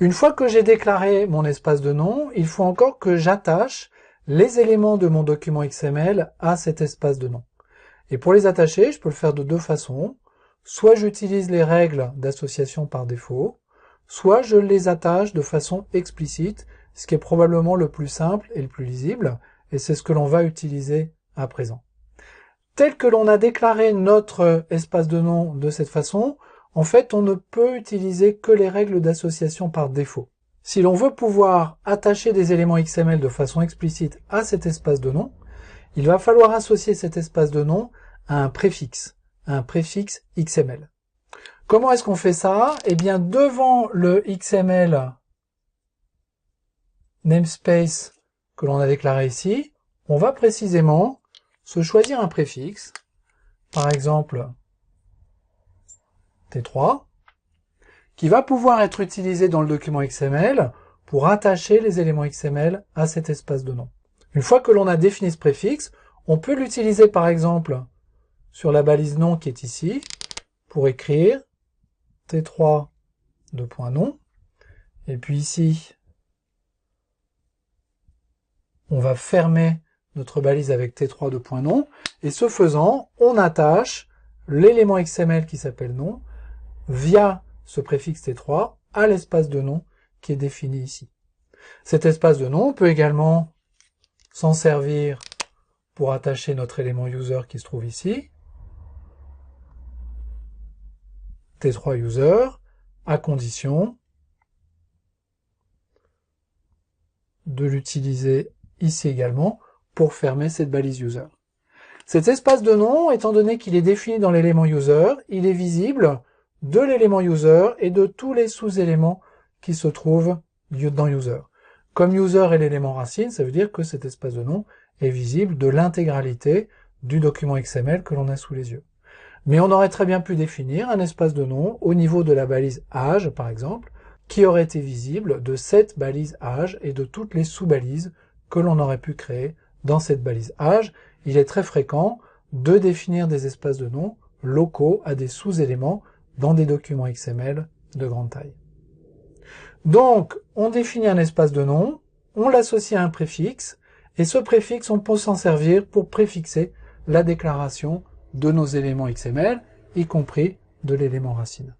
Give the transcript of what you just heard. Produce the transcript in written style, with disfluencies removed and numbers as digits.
Une fois que j'ai déclaré mon espace de nom, il faut encore que j'attache les éléments de mon document XML à cet espace de nom. Et pour les attacher, je peux le faire de deux façons. Soit j'utilise les règles d'association par défaut, soit je les attache de façon explicite, ce qui est probablement le plus simple et le plus lisible, et c'est ce que l'on va utiliser à présent. Tel que l'on a déclaré notre espace de nom de cette façon, en fait, on ne peut utiliser que les règles d'association par défaut. Si l'on veut pouvoir attacher des éléments XML de façon explicite à cet espace de nom, il va falloir associer cet espace de nom à un préfixe XML. Comment est-ce qu'on fait ça? Eh bien, devant le XML namespace que l'on a déclaré ici, on va précisément se choisir un préfixe, par exemple T3, qui va pouvoir être utilisé dans le document XML pour attacher les éléments XML à cet espace de nom. Une fois que l'on a défini ce préfixe, on peut l'utiliser par exemple sur la balise nom qui est ici, pour écrire T3 de point nom, et puis ici, on va fermer notre balise avec T3 de point nom, et ce faisant, on attache l'élément XML qui s'appelle nom via ce préfixe T3 à l'espace de nom qui est défini ici. Cet espace de nom peut également s'en servir pour attacher notre élément user qui se trouve ici, T3 user, à condition de l'utiliser ici également pour fermer cette balise user. Cet espace de nom, étant donné qu'il est défini dans l'élément user, il est visible de l'élément user et de tous les sous-éléments qui se trouvent dans user. Comme user est l'élément racine, ça veut dire que cet espace de nom est visible de l'intégralité du document XML que l'on a sous les yeux. Mais on aurait très bien pu définir un espace de nom au niveau de la balise age, par exemple, qui aurait été visible de cette balise age et de toutes les sous-balises que l'on aurait pu créer dans cette balise age. Il est très fréquent de définir des espaces de nom locaux à des sous-éléments dans des documents XML de grande taille. Donc, on définit un espace de nom, on l'associe à un préfixe, et ce préfixe, on peut s'en servir pour préfixer la déclaration de nos éléments XML, y compris de l'élément racine.